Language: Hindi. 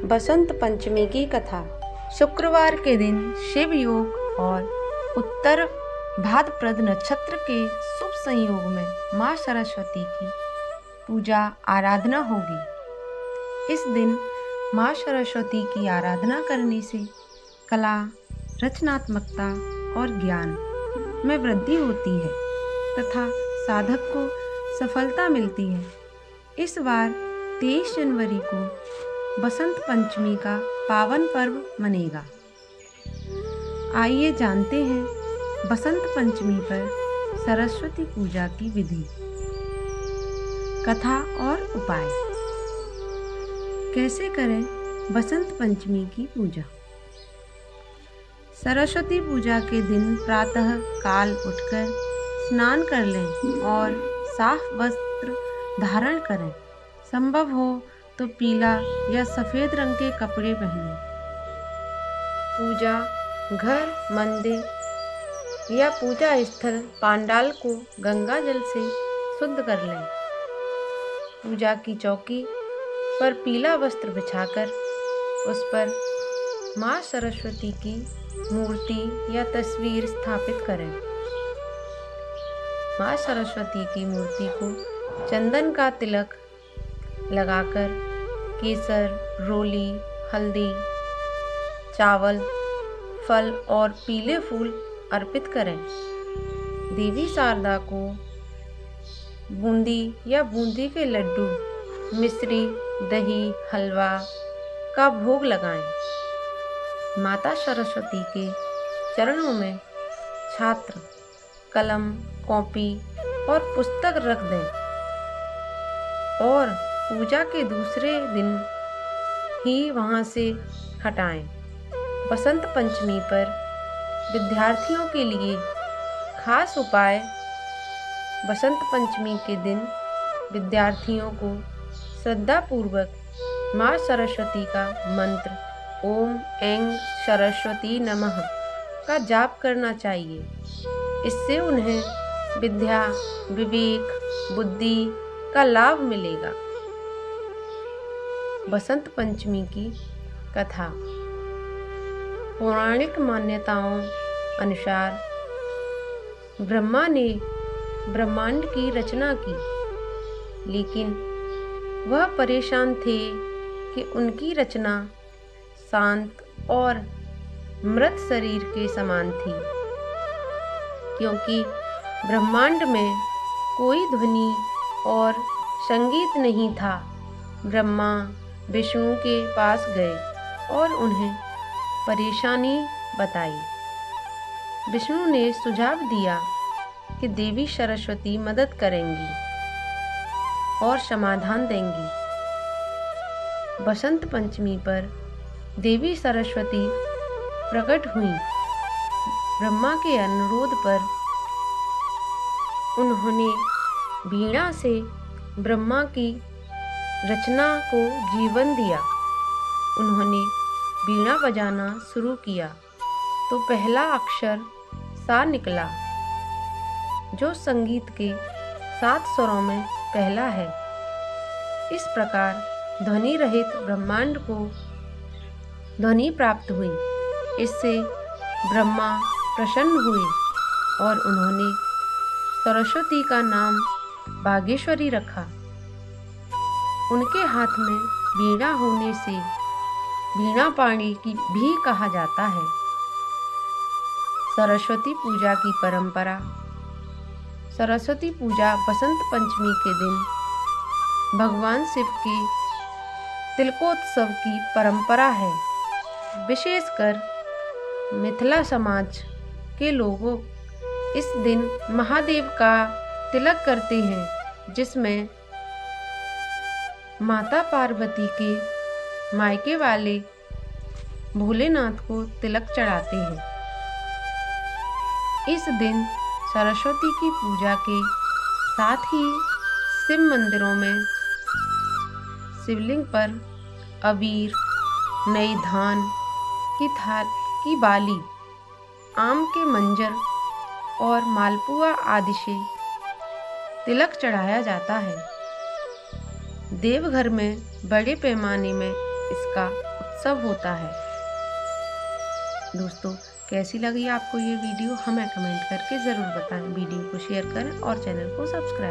बसंत पंचमी की कथा। शुक्रवार के दिन शिव योग और उत्तर भाद्रपद नक्षत्र के शुभ संयोग में माँ सरस्वती की पूजा आराधना होगी। इस दिन माँ सरस्वती की आराधना करने से कला, रचनात्मकता और ज्ञान में वृद्धि होती है तथा साधक को सफलता मिलती है। इस बार 23 जनवरी को बसंत पंचमी का पावन पर्व मनेगा। आइए जानते हैं बसंत पंचमी पर सरस्वती पूजा की विधि, कथा और उपाय। कैसे करें बसंत पंचमी की पूजा। सरस्वती पूजा के दिन प्रातः काल उठकर स्नान कर लें और साफ वस्त्र धारण करें। संभव हो तो पीला या सफ़ेद रंग के कपड़े पहनें। पूजा घर, मंदिर या पूजा स्थल पांडाल को गंगा जल से शुद्ध कर लें। पूजा की चौकी पर पीला वस्त्र बिछाकर उस पर माँ सरस्वती की मूर्ति या तस्वीर स्थापित करें। माँ सरस्वती की मूर्ति को चंदन का तिलक लगाकर केसर, रोली, हल्दी, चावल, फल और पीले फूल अर्पित करें। देवी शारदा को बूंदी या बूंदी के लड्डू, मिश्री, दही, हलवा का भोग लगाएं। माता सरस्वती के चरणों में छात्र, कलम, कॉपी और पुस्तक रख दें और पूजा के दूसरे दिन ही वहां से हटाएं। बसंत पंचमी पर विद्यार्थियों के लिए खास उपाय। बसंत पंचमी के दिन विद्यार्थियों को श्रद्धापूर्वक माँ सरस्वती का मंत्र ओम ऐं सरस्वती नमः का जाप करना चाहिए। इससे उन्हें विद्या, विवेक, बुद्धि का लाभ मिलेगा। बसंत पंचमी की कथा। पौराणिक मान्यताओं अनुसार ब्रह्मा ने ब्रह्मांड की रचना की, लेकिन वह परेशान थे कि उनकी रचना शांत और मृत शरीर के समान थी, क्योंकि ब्रह्मांड में कोई ध्वनि और संगीत नहीं था। ब्रह्मा विष्णु के पास गए और उन्हें परेशानी बताई। विष्णु ने सुझाव दिया कि देवी सरस्वती मदद करेंगी और समाधान देंगी। बसंत पंचमी पर देवी सरस्वती प्रकट हुई। ब्रह्मा के अनुरोध पर उन्होंने वीणा से ब्रह्मा की रचना को जीवन दिया। उन्होंने वीणा बजाना शुरू किया तो पहला अक्षर सा निकला, जो संगीत के 7 स्वरों में पहला है। इस प्रकार ध्वनि रहित ब्रह्मांड को ध्वनि प्राप्त हुई। इससे ब्रह्मा प्रसन्न हुए और उन्होंने सरस्वती का नाम बागेश्वरी रखा। उनके हाथ में वीणा होने से वीणा पाणी की भी कहा जाता है। सरस्वती पूजा की परंपरा। सरस्वती पूजा बसंत पंचमी के दिन भगवान शिव के तिलकोत्सव की परंपरा है। विशेषकर मिथिला समाज के लोगों इस दिन महादेव का तिलक करते हैं, जिसमें माता पार्वती के मायके वाले भोलेनाथ को तिलक चढ़ाते हैं। इस दिन सरस्वती की पूजा के साथ ही शिव मंदिरों में शिवलिंग पर अबीर, नई धान की बाली, आम के मंजर और मालपुआ आदि से तिलक चढ़ाया जाता है। देवघर में बड़े पैमाने में इसका उत्सव होता है। दोस्तों, कैसी लगी आपको ये वीडियो हमें कमेंट करके ज़रूर बताएं। वीडियो को शेयर करें और चैनल को सब्सक्राइब